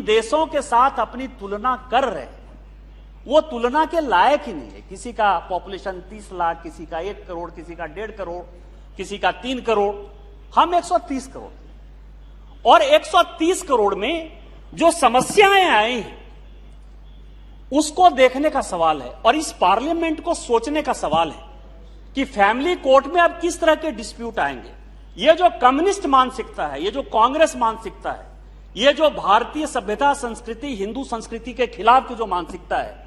देशों के साथ अपनी तुलना कर रहे हैं वो तुलना के लायक ही नहीं है। किसी का पॉपुलेशन 30 लाख, किसी का 1 करोड़, किसी का 1.5 करोड़, किसी का 3 करोड़, हम 130 करोड़। और 130 करोड़ में जो समस्याएं आई हैं उसको देखने का सवाल है और इस पार्लियामेंट को सोचने का सवाल है कि फैमिली कोर्ट में अब किस तरह के डिस्प्यूट आएंगे। ये जो कम्युनिस्ट मानसिकता है, ये जो कांग्रेस मानसिकता है, ये जो भारतीय सभ्यता संस्कृति, हिंदू संस्कृति के खिलाफ की जो मानसिकता है,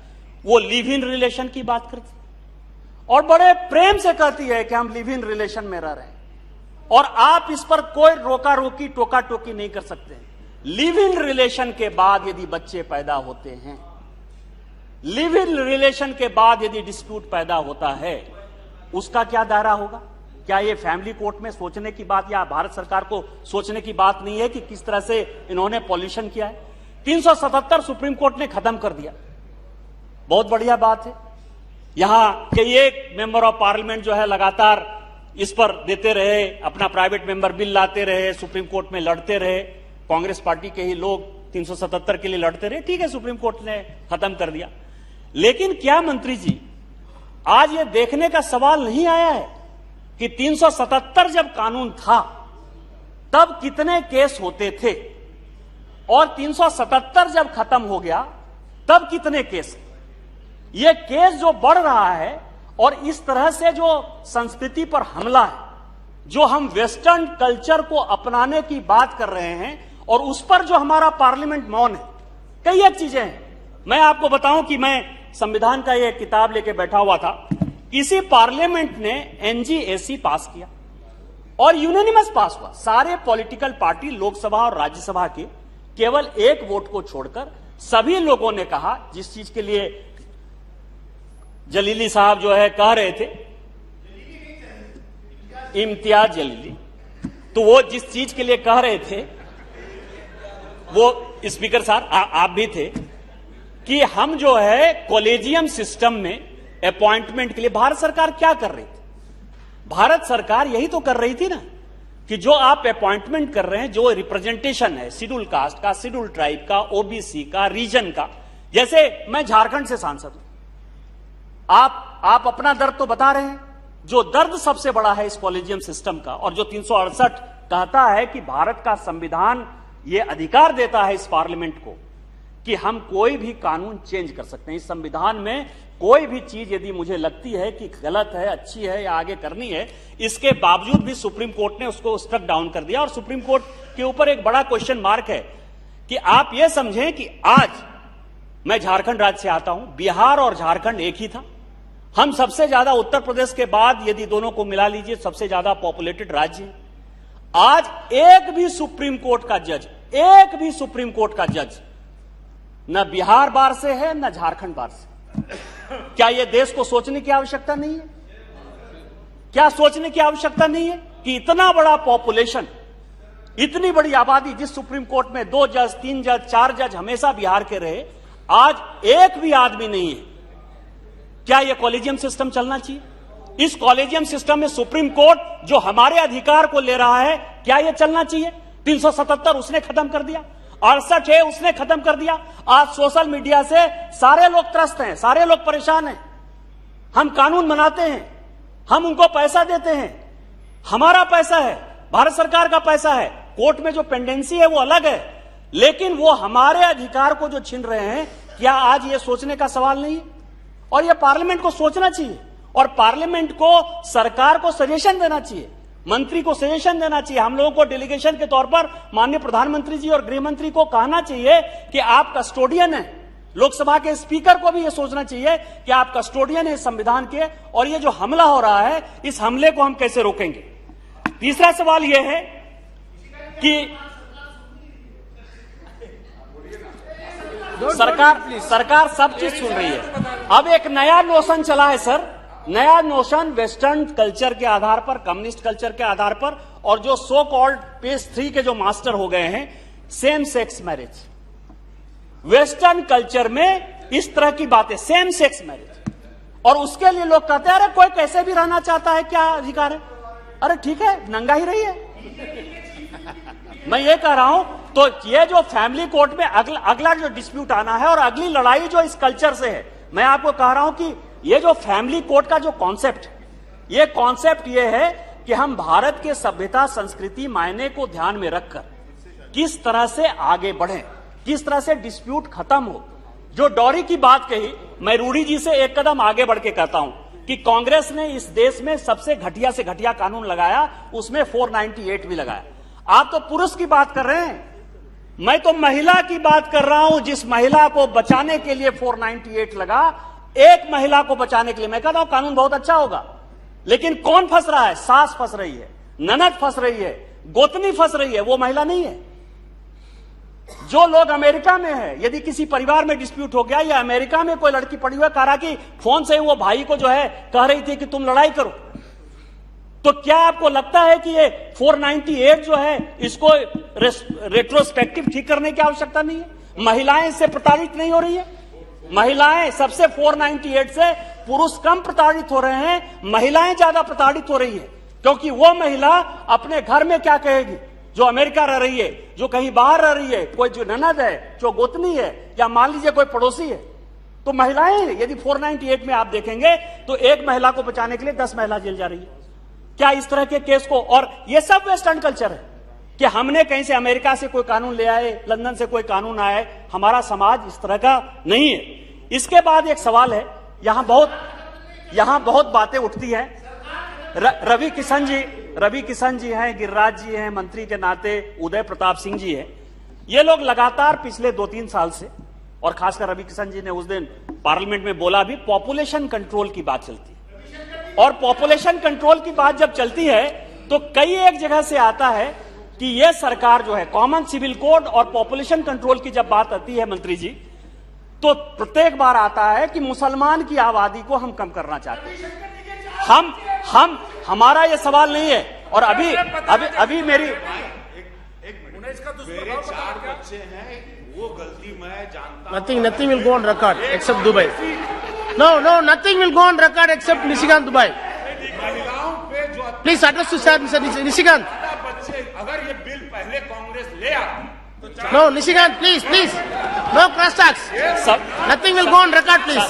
वो लिव इन रिलेशन की बात करती है और बड़े प्रेम से कहती है कि हम लिव इन रिलेशन में रह रहे हैं और आप इस पर कोई रोका रोकी, टोका टोकी नहीं कर सकते। लिव इन रिलेशन के बाद यदि बच्चे पैदा होते हैं, लिव इन रिलेशन के बाद यदि डिस्प्यूट पैदा होता है, उसका क्या दायरा होगा? क्या ये फैमिली कोर्ट में सोचने की बात या भारत सरकार को सोचने की बात नहीं है कि किस तरह से इन्होंने पॉल्यूशन किया है? 377 सुप्रीम कोर्ट ने खत्म कर दिया, बहुत बढ़िया बात है। यहां के एक मेंबर ऑफ पार्लियामेंट जो है लगातार इस पर देते रहे, अपना प्राइवेट मेंबर बिल लाते रहे, सुप्रीम कोर्ट में लड़ते रहे, कांग्रेस पार्टी के ही लोग 377 के लिए लड़ते रहे। ठीक है, सुप्रीम कोर्ट ने खत्म कर दिया, लेकिन क्या मंत्री जी आज ये देखने का सवाल नहीं आया है कि 377 जब कानून था तब कितने केस होते थे और 377 जब खत्म हो गया तब कितने केस? ये केस जो बढ़ रहा है और इस तरह से जो संस्कृति पर हमला है, जो हम वेस्टर्न कल्चर को अपनाने की बात कर रहे हैं और उस पर जो हमारा पार्लियामेंट मौन है, कई एक चीजें हैं। मैं आपको बताऊं कि मैं संविधान का ये किताब लेके बैठा हुआ था, इसी पार्लियामेंट ने एनजीएसी पास किया और यूनानिमस पास हुआ। सारे पॉलिटिकल पार्टी लोकसभा और राज्यसभा के केवल एक वोट को छोड़कर सभी लोगों ने कहा, जिस चीज के लिए जलीली साहब जो है कह रहे थे, इम्तियाज जलीली, तो वो जिस चीज के लिए कह रहे थे वो स्पीकर साहब आप भी थे कि हम जो है कॉलेजियम सिस्टम में अपॉइंटमेंट के लिए भारत सरकार क्या कर रही थी? भारत सरकार यही तो कर रही थी ना कि जो आप अपॉइंटमेंट कर रहे हैं, जो रिप्रेजेंटेशन है शेड्यूल कास्ट का, शेड्यूल ट्राइब का, ओबीसी का, रीजन का। जैसे मैं झारखंड से सांसद हूं, आप अपना दर्द तो बता रहे हैं, जो दर्द सबसे बड़ा है इस कॉलेजियम सिस्टम का और जो 368 कहता है कि भारत का संविधान ये अधिकार देता है इस पार्लियामेंट को कि हम कोई भी कानून चेंज कर सकते हैं। इस संविधान में कोई भी चीज यदि मुझे लगती है कि गलत है, अच्छी है या आगे करनी है, इसके बावजूद भी सुप्रीम कोर्ट ने उसको स्ट्रक डाउन कर दिया। और सुप्रीम कोर्ट के ऊपर एक बड़ा क्वेश्चन मार्क है कि आप यह समझें कि आज मैं झारखंड राज्य से आता हूं, बिहार और झारखंड एक ही था। हम सबसे ज्यादा उत्तर प्रदेश के बाद यदि दोनों को मिला लीजिए सबसे ज्यादा पॉपुलेटेड राज्य है। आज एक भी सुप्रीम कोर्ट का जज न बिहार बार से है न झारखंड बार से। क्या यह देश को सोचने की आवश्यकता नहीं है? क्या सोचने की आवश्यकता नहीं है कि इतना बड़ा पॉपुलेशन, इतनी बड़ी आबादी, जिस सुप्रीम कोर्ट में 2 जज, 3 जज, 4 जज हमेशा बिहार के रहे, आज एक भी आदमी नहीं है। क्या यह कॉलेजियम सिस्टम चलना चाहिए? इस कॉलेजियम सिस्टम में सुप्रीम कोर्ट जो हमारे अधिकार को ले रहा है, क्या यह चलना चाहिए? 377 उसने खत्म कर दिया, 68 है उसने खत्म कर दिया। आज सोशल मीडिया से सारे लोग त्रस्त हैं, सारे लोग परेशान हैं। हम कानून बनाते हैं, हम उनको पैसा देते हैं, हमारा पैसा है, भारत सरकार का पैसा है, कोर्ट में जो पेंडेंसी है वो अलग है, लेकिन वो हमारे अधिकार को जो छीन रहे हैं, क्या आज ये सोचने का सवाल नहीं है? और ये पार्लियामेंट को सोचना चाहिए और पार्लियामेंट को सरकार को सजेशन देना चाहिए, मंत्री को सजेशन देना चाहिए। हम लोगों को डेलीगेशन के तौर पर माननीय प्रधानमंत्री जी और गृह मंत्री को कहना चाहिए कि आप कस्टोडियन हैं। लोकसभा के स्पीकर को भी यह सोचना चाहिए कि आप कस्टोडियन हैं संविधान के, और ये जो हमला हो रहा है, इस हमले को हम कैसे रोकेंगे? तीसरा सवाल यह है कि सरकार सब चीज सुन रही है। अब एक नया नोशन चला है सर, नया नोशन वेस्टर्न कल्चर के आधार पर, कम्युनिस्ट कल्चर के आधार पर, और जो सो कॉल्ड पेज 3 के जो मास्टर हो गए हैं, same sex marriage. Western culture में इस तरह की बातें, सेम सेक्स मैरिज, और उसके लिए लोग कहते हैं अरे कोई कैसे भी रहना चाहता है, क्या अधिकार है? अरे ठीक है, नंगा ही रही है। मैं ये कह रहा हूं तो ये जो फैमिली कोर्ट में अगला जो डिस्प्यूट आना है और अगली लड़ाई जो इस कल्चर से है, मैं आपको कह रहा हूं कि ये जो फैमिली कोर्ट का जो कॉन्सेप्ट, ये कॉन्सेप्ट ये है कि हम भारत के सभ्यता संस्कृति मायने को ध्यान में रखकर किस तरह से आगे बढ़ें, किस तरह से डिस्प्यूट खत्म हो। जो डॉरी की बात कही, मैं रूडी जी से एक कदम आगे बढ़ के कहता हूं कि कांग्रेस ने इस देश में सबसे घटिया से घटिया कानून लगाया, उसमें 498 भी लगाया। आप तो पुरुष की बात कर रहे हैं, मैं तो महिला की बात कर रहा हूं। जिस महिला को बचाने के लिए 498 लगा, एक महिला को बचाने के लिए, मैं कहता हूं कानून बहुत अच्छा होगा, लेकिन कौन फंस रहा है? सास फंस रही है, ननद फंस रही है, गोतनी फंस रही है, वो महिला नहीं है। जो लोग अमेरिका में है, यदि किसी परिवार में डिस्प्यूट हो गया या अमेरिका में कोई लड़की पड़ी हुई है, कह रहा कि फोन से वो भाई को जो है कह रही थी कि तुम लड़ाई करो, तो क्या आपको लगता है कि ये 498 जो है इसको रेट्रोस्पेक्टिव ठीक करने की आवश्यकता नहीं है? महिलाएं इससे प्रताड़ित नहीं हो रही है? महिलाएं सबसे 498 से पुरुष कम प्रताड़ित हो रहे हैं, महिलाएं ज्यादा प्रताड़ित हो रही है, क्योंकि वो महिला अपने घर में क्या कहेगी जो अमेरिका रह रही है, जो कहीं बाहर रह रही है, कोई जो ननद है, जो गोतनी है, या मान लीजिए कोई पड़ोसी है। तो महिलाएं यदि 498 में आप देखेंगे तो एक महिला को बचाने के लिए 10 महिला जेल जा रही है। क्या इस तरह के केस को, और ये सब वेस्टर्न कल्चर है कि हमने कहीं से अमेरिका से कोई कानून ले आए, लंदन से कोई कानून आए, हमारा समाज इस तरह का नहीं है। इसके बाद एक सवाल है, यहां बहुत बातें उठती हैं। रवि किशन जी हैं, गिरिराज जी हैं, मंत्री के नाते उदय प्रताप सिंह जी हैं। ये लोग लगातार पिछले 2-3 साल से, और खासकर रवि किशन जी ने उस दिन पार्लियामेंट में बोला भी, पॉपुलेशन कंट्रोल की बात चलती है। और पॉपुलेशन कंट्रोल की बात जब चलती है तो कई एक जगह से आता है कि यह सरकार जो है, कॉमन सिविल कोड और पॉपुलेशन कंट्रोल की जब बात आती है मंत्री जी, तो प्रत्येक बार आता है कि मुसलमान की आबादी को हम कम करना चाहते हैं। हमारा ये सवाल नहीं है। और अभी मेरे 4 बच्चे हैं, वो गलती मैं जानता हूं। Nothing will go on record except Dubai. No, nothing will go on record except Nishikant Dubai. महिलाओं पे जो Please address to sir, Mr. Nishikant. बच्चे, अगर ये बिल पहले कांग्रेस ले आती तो No, Nishikant, please. No cross talks. Nothing will go on record, please.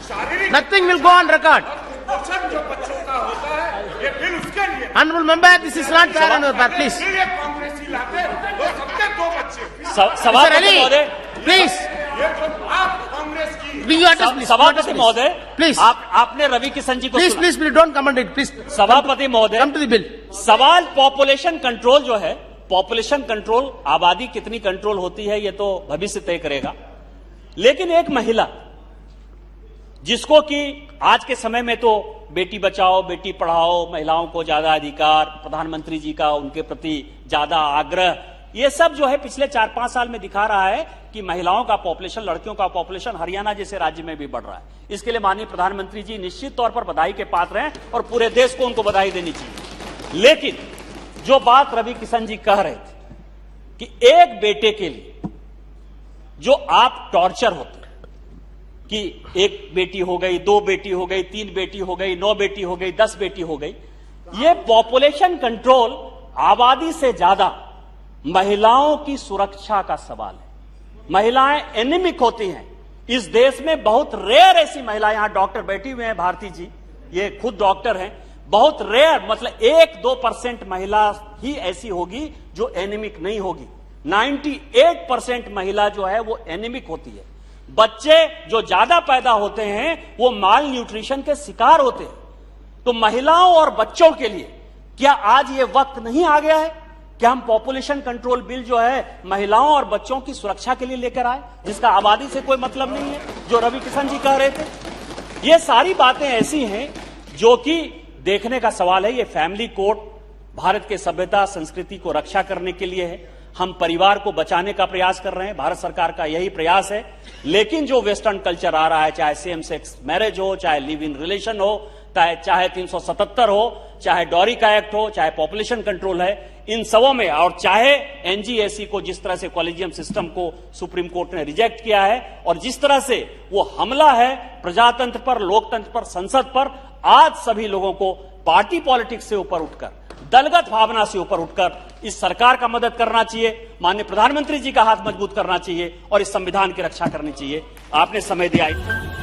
शारीरिक Nothing will go on record. पोषण जो बच्चों का होता है, ये बिल उसके लिए। Honorable member, this is not fair on your part, please. ये कांग्रेसी लाते, वो सबके 2 बच्चे। सभापति महोदय, Please. ये जो आप कांग्रेस की Will you address, please? सभापति महोदय, Please. आपने रवि किशन जी को Please, don't comment it. Please. सभापति महोदय, Come to the bill. सवाल पॉपुलेशन कंट्रोल जो है, पॉपुलेशन कंट्रोल, आबादी कितनी कंट्रोल होती है ये तो भविष्य तय करेगा, लेकिन एक महिला जिसको कि आज के समय में तो बेटी बचाओ बेटी पढ़ाओ, महिलाओं को ज्यादा अधिकार, प्रधानमंत्री जी का उनके प्रति ज्यादा आग्रह, ये सब जो है पिछले 4-5 साल में दिखा रहा है कि महिलाओं का पॉपुलेशन, लड़कियों का पॉपुलेशन हरियाणा जैसे राज्य में भी बढ़ रहा है। इसके लिए माननीय प्रधानमंत्री जी निश्चित तौर पर बधाई के पात्र हैं और पूरे देश को उनको बधाई देनी चाहिए। लेकिन जो बात रवि किशन जी कह रहे थे कि एक बेटे के लिए जो आप टॉर्चर होते कि एक बेटी हो गई, 2 बेटी हो गई, 3 बेटी हो गई, 9 बेटी हो गई, 10 बेटी हो गई, ये पॉपुलेशन कंट्रोल आबादी से ज्यादा महिलाओं की सुरक्षा का सवाल है। महिलाएं एनीमिक होती हैं इस देश में, बहुत रेयर ऐसी महिला, यहां डॉक्टर बैठी हुए हैं भारती जी, ये खुद डॉक्टर हैं, बहुत रेयर, मतलब 1-2% महिला ही ऐसी होगी जो एनीमिक नहीं होगी। 98% महिला जो है वो एनीमिक होती है। बच्चे जो ज्यादा पैदा होते हैं वो माल न्यूट्रिशन के शिकार होते हैं। तो महिलाओं और बच्चों के लिए क्या आज ये वक्त नहीं आ गया है कि हम पॉपुलेशन कंट्रोल बिल जो है महिलाओं और बच्चों की सुरक्षा के लिए लेकर आए, जिसका आबादी से कोई मतलब नहीं है, जो रवि किशन जी कह रहे थे। ये सारी बातें ऐसी हैं जो कि देखने का सवाल है। ये फैमिली कोर्ट भारत के सभ्यता संस्कृति को रक्षा करने के लिए है। हम परिवार को बचाने का प्रयास कर रहे हैं, भारत सरकार का यही प्रयास है। लेकिन जो वेस्टर्न कल्चर आ रहा है, चाहे सेम सेक्स मैरिज हो, चाहे लिव इन रिलेशन हो, चाहे 377 हो, चाहे डॉरी का एक्ट हो, चाहे पॉपुलेशन कंट्रोल है, इन सबों में, और चाहे एनजीएसी को जिस तरह से कॉलेजियम सिस्टम को सुप्रीम कोर्ट ने रिजेक्ट किया है, और जिस तरह से वो हमला है प्रजातंत्र पर, लोकतंत्र पर, संसद पर, आज सभी लोगों को पार्टी पॉलिटिक्स से ऊपर उठकर दलगत भावना से ऊपर उठकर इस सरकार का मदद करना चाहिए, माननीय प्रधानमंत्री जी का हाथ मजबूत करना चाहिए और इस संविधान की रक्षा करनी चाहिए। आपने समय दिया।